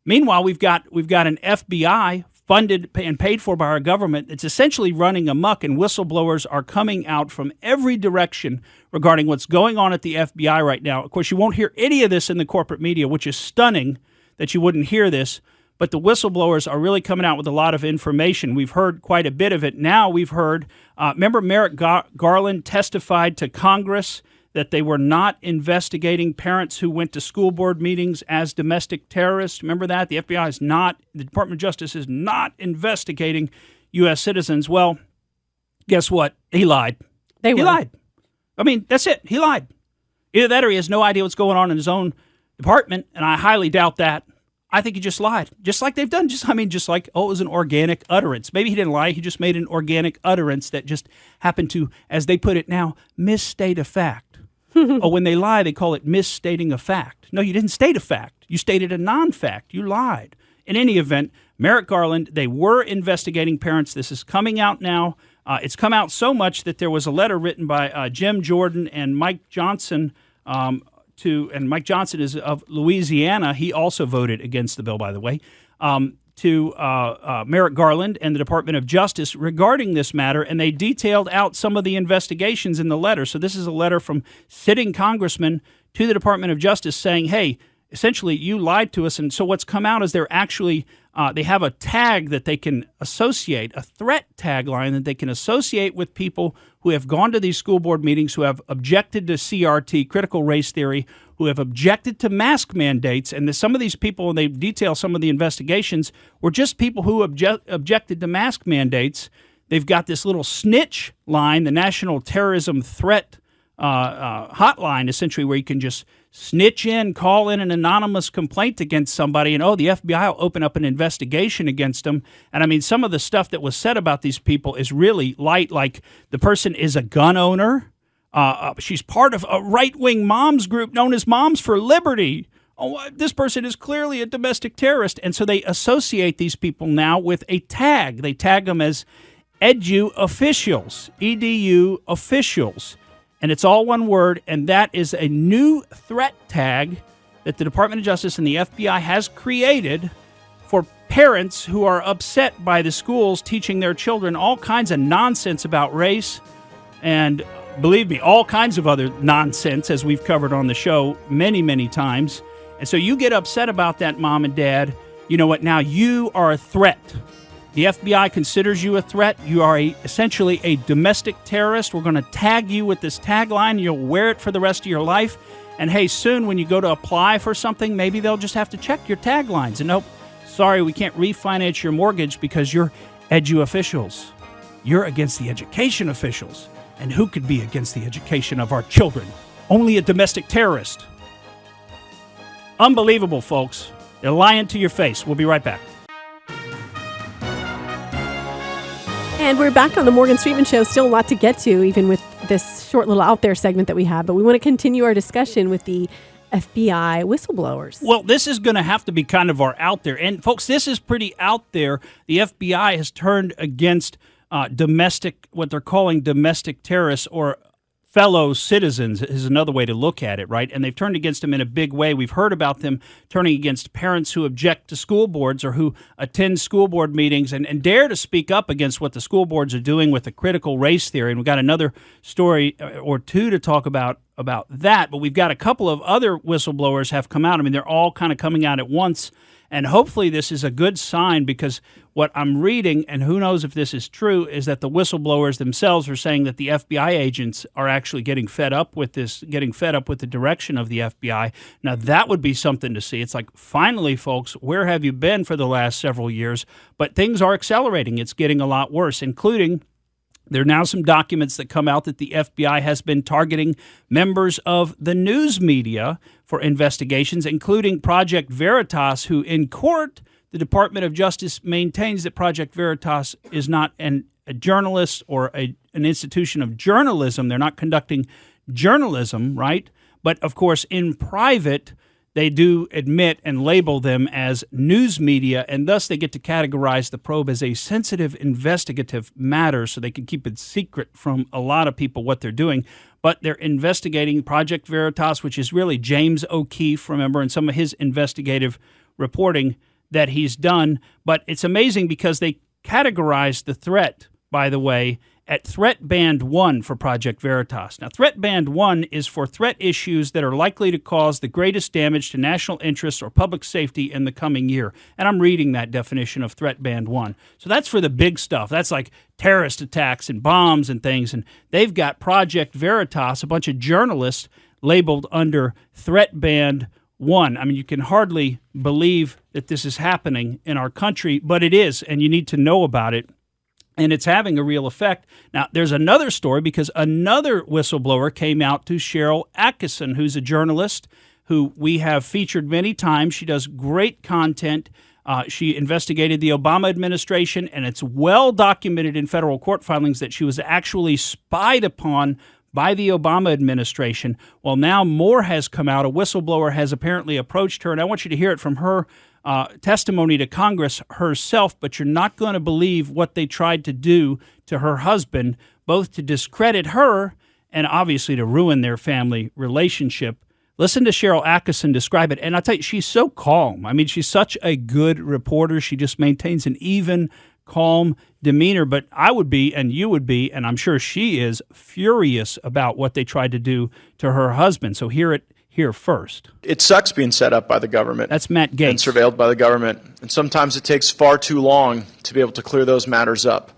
Meanwhile, we've got an FBI funded and paid for by our government. It's essentially running amok, and whistleblowers are coming out from every direction regarding what's going on at the FBI right now. Of course, you won't hear any of this in the corporate media, which is stunning that you wouldn't hear this. But the whistleblowers are really coming out with a lot of information. We've heard quite a bit of it. Now we've heard, remember Merrick Garland testified to Congress that they were not investigating parents who went to school board meetings as domestic terrorists. Remember that? The FBI is not, the Department of Justice is not investigating U.S. citizens. Well, guess what? He lied. He lied. I mean, that's it. He lied. Either that or he has no idea what's going on in his own department, and I highly doubt that. I think he just lied, just like they've done. Just like, it was an organic utterance. Maybe he didn't lie. He just made an organic utterance that just happened to, as they put it now, misstate a fact. Oh, when they lie, they call it misstating a fact. No, you didn't state a fact. You stated a non-fact. You lied. In any event, Merrick Garland, they were investigating parents. This is coming out now. It's come out so much that there was a letter written by Jim Jordan and Mike Johnson and Mike Johnson is of Louisiana. He also voted against the bill, by the way, to Merrick Garland and the Department of Justice regarding this matter, and they detailed out some of the investigations in the letter. So this is a letter from sitting congressmen to the Department of Justice saying, hey, essentially, you lied to us. And so what's come out is they're actually, they have a tag that they can associate, a threat tagline that they can associate with people who have gone to these school board meetings, who have objected to CRT, critical race theory, who have objected to mask mandates. And some of these people, and they detail some of the investigations, were just people who objected to mask mandates. They've got this little snitch line, the National Terrorism Threat hotline, essentially, where you can just snitch in, call in an anonymous complaint against somebody, and the FBI will open up an investigation against them. And I mean, some of the stuff that was said about these people is really light, like the person is a gun owner. She's part of a right-wing moms group known as Moms for Liberty. Oh, this person is clearly a domestic terrorist. And so they associate these people now with a tag. They tag them as edu officials, EDU officials. And it's all one word, and that is a new threat tag that the Department of Justice and the FBI has created for parents who are upset by the schools teaching their children all kinds of nonsense about race and, believe me, all kinds of other nonsense, as we've covered on the show many, many times. And so you get upset about that, Mom and Dad. You know what? Now you are a threat. The FBI considers you a threat. You are essentially a domestic terrorist. We're going to tag you with this tagline. You'll wear it for the rest of your life. And hey, soon when you go to apply for something, maybe they'll just have to check your taglines. And nope, sorry, we can't refinance your mortgage because you're edu officials. You're against the education officials. And who could be against the education of our children? Only a domestic terrorist. Unbelievable, folks. They're lying to your face. We'll be right back. And we're back on the Morgan Streetman Show. Still a lot to get to, even with this short little out there segment that we have. But we want to continue our discussion with the FBI whistleblowers. Well, this is going to have to be kind of our out there. And, folks, this is pretty out there. The FBI has turned against what they're calling domestic terrorists, or fellow citizens is another way to look at it, right? And they've turned against them in a big way. We've heard about them turning against parents who object to school boards or who attend school board meetings and dare to speak up against what the school boards are doing with the critical race theory. And we've got another story or two to talk about that. But we've got a couple of other whistleblowers have come out. I mean, they're all kind of coming out at once. And hopefully this is a good sign, because what I'm reading, and who knows if this is true, is that the whistleblowers themselves are saying that the FBI agents are actually getting fed up with this, getting fed up with the direction of the FBI. Now, that would be something to see. It's like, finally, folks, where have you been for the last several years? But things are accelerating. It's getting a lot worse, including there are now some documents that come out that the FBI has been targeting members of the news media for investigations, including Project Veritas, who in court, the Department of Justice maintains that Project Veritas is not a journalist or an institution of journalism. They're not conducting journalism, right? But, of course, in private, they do admit and label them as news media, and thus they get to categorize the probe as a sensitive investigative matter, so they can keep it secret from a lot of people what they're doing. But they're investigating Project Veritas, which is really James O'Keefe, remember, and some of his investigative reporting that he's done. But it's amazing because they categorized the threat, by the way, at Threat Band 1 for Project Veritas. Now, Threat Band 1 is for threat issues that are likely to cause the greatest damage to national interests or public safety in the coming year. And I'm reading that definition of Threat Band 1. So that's for the big stuff. That's like terrorist attacks and bombs and things. And they've got Project Veritas, a bunch of journalists labeled under Threat Band 1. I mean, you can hardly believe that this is happening in our country, but it is, and you need to know about it. And it's having a real effect. Now, there's another story because another whistleblower came out to Cheryl Atkinson, who's a journalist who we have featured many times. She does great content. She investigated the Obama administration, and it's well documented in federal court filings that she was actually spied upon by the Obama administration. Well, now more has come out. A whistleblower has apparently approached her, and I want you to hear it from her testimony to Congress herself, but you're not going to believe what they tried to do to her husband, both to discredit her and obviously to ruin their family relationship. Listen to Cheryl Atkinson describe it, and I'll tell you, she's so calm. I mean, she's such a good reporter. She just maintains an even, calm demeanor, but I would be, and you would be, and I'm sure she is, furious about what they tried to do to her husband. So hear it here first. It sucks being set up by the government. That's Matt Gaetz. And surveilled by the government. And sometimes it takes far too long to be able to clear those matters up.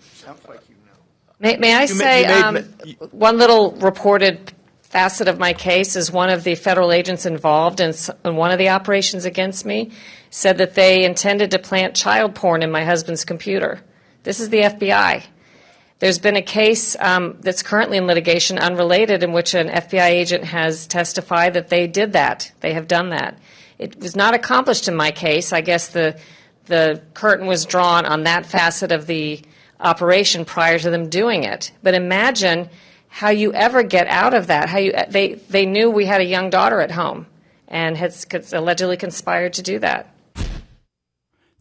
May I say one little reported facet of my case is one of the federal agents involved in one of the operations against me said that they intended to plant child porn in my husband's computer. This is the FBI. There's been a case that's currently in litigation, unrelated, in which an FBI agent has testified that they did that. They have done that. It was not accomplished in my case. I guess the curtain was drawn on that facet of the operation prior to them doing it. But imagine how you ever get out of that. They knew we had a young daughter at home and had allegedly conspired to do that.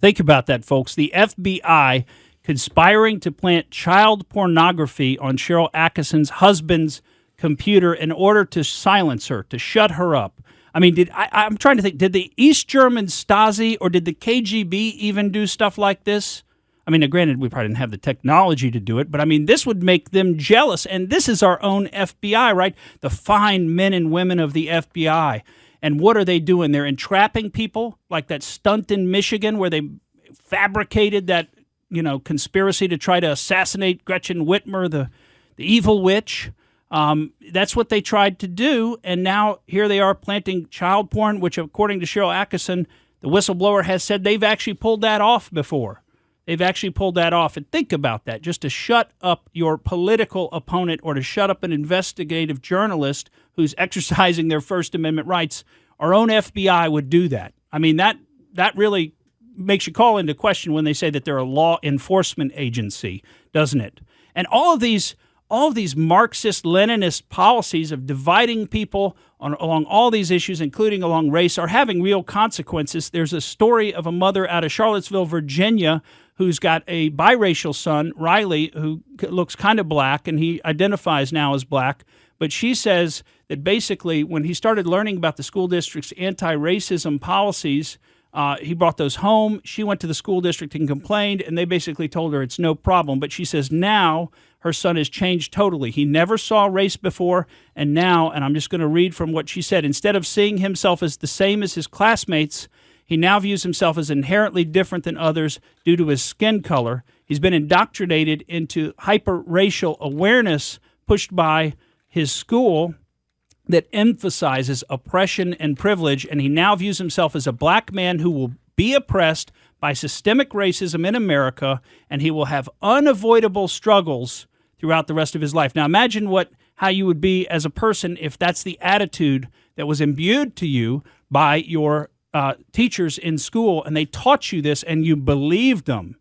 Think about that, folks. The FBI conspiring to plant child pornography on Cheryl Atkinson's husband's computer in order to silence her, to shut her up. I mean, I'm trying to think, did the East German Stasi or did the KGB even do stuff like this? I mean, granted, we probably didn't have the technology to do it, but I mean, this would make them jealous. And this is our own FBI, right? The fine men and women of the FBI. And what are they doing? They're entrapping people, like that stunt in Michigan where they fabricated that, conspiracy to try to assassinate Gretchen Whitmer, the evil witch. That's what they tried to do, and now here they are planting child porn, which, according to Cheryl Atkinson, the whistleblower has said they've actually pulled that off before. They've actually pulled that off. And think about that, just to shut up your political opponent or to shut up an investigative journalist who's exercising their First Amendment rights. Our own FBI would do that. I mean, that really makes you call into question when they say that they're a law enforcement agency, doesn't it? And all of these Marxist-Leninist policies of dividing people along all these issues, including along race, are having real consequences. There's a story of a mother out of Charlottesville, Virginia, who's got a biracial son, Riley, who looks kind of black, and he identifies now as black. But she says that basically when he started learning about the school district's anti-racism policies, he brought those home. She went to the school district and complained, and they basically told her it's no problem. But she says now her son has changed totally. He never saw race before, and now, and I'm just going to read from what she said, instead of seeing himself as the same as his classmates, he now views himself as inherently different than others due to his skin color. He's been indoctrinated into hyper-racial awareness pushed by his school that emphasizes oppression and privilege, and he now views himself as a black man who will be oppressed by systemic racism in America, and he will have unavoidable struggles throughout the rest of his life. Now imagine how you would be as a person if that's the attitude that was imbued to you by your teachers in school, and they taught you this, and you believed them,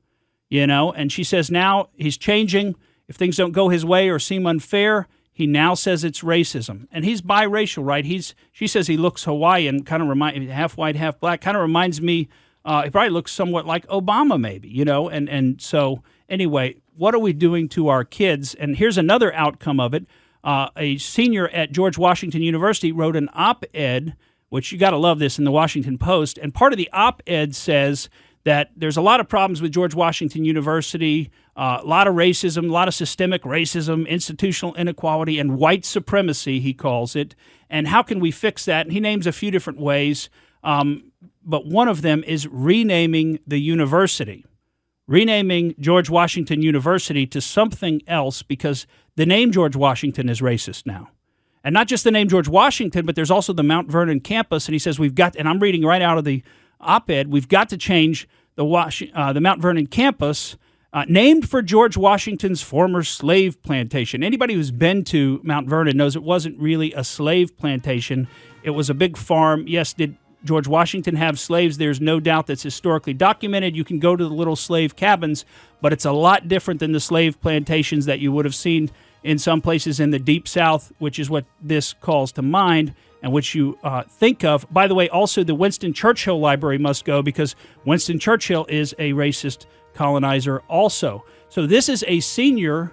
And she says now he's changing. If things don't go his way or seem unfair, he now says it's racism. And he's biracial, right? She says he looks Hawaiian, kind of half white, half black, kind of reminds me, he probably looks somewhat like Obama maybe, And so anyway, what are we doing to our kids? And here's another outcome of it. A senior at George Washington University wrote an op-ed, which you got to love this, in the Washington Post. And part of the op-ed says that there's a lot of problems with George Washington University, a lot of racism, a lot of systemic racism, institutional inequality, and white supremacy, he calls it. And how can we fix that? And he names a few different ways, but one of them is renaming the university. Renaming George Washington University to something else, because the name George Washington is racist now. And not just the name George Washington, but there's also the Mount Vernon campus. And he says we've got, and I'm reading right out of the op-ed, we've got to change the Mount Vernon campus, named for George Washington's former slave plantation. Anybody who's been to Mount Vernon knows it wasn't really a slave plantation. It was a big farm. Yes, did George Washington have slaves? There's no doubt that's historically documented. You can go to the little slave cabins, but it's a lot different than the slave plantations that you would have seen in some places in the Deep South, which is what this calls to mind and which you think of. By the way, also the Winston Churchill Library must go, because Winston Churchill is a racist colonizer also. So this is a senior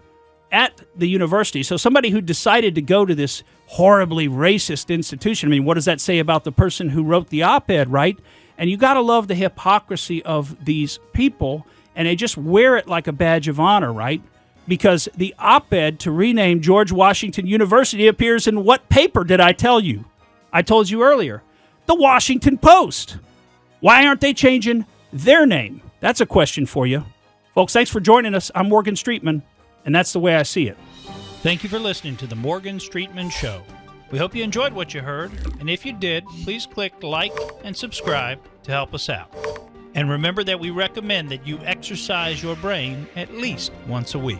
at the university. So somebody who decided to go to this horribly racist institution. I mean, what does that say about the person who wrote the op-ed, right? And you got to love the hypocrisy of these people, and they just wear it like a badge of honor, right? Because the op-ed to rename George Washington University appears in what paper did I tell you? I told you earlier, the Washington Post. Why aren't they changing their name? That's a question for you. Folks, thanks for joining us. I'm Morgan Streetman, and that's the way I see it. Thank you for listening to the Morgan Streetman Show. We hope you enjoyed what you heard, and if you did, please click like and subscribe to help us out. And remember that we recommend that you exercise your brain at least once a week.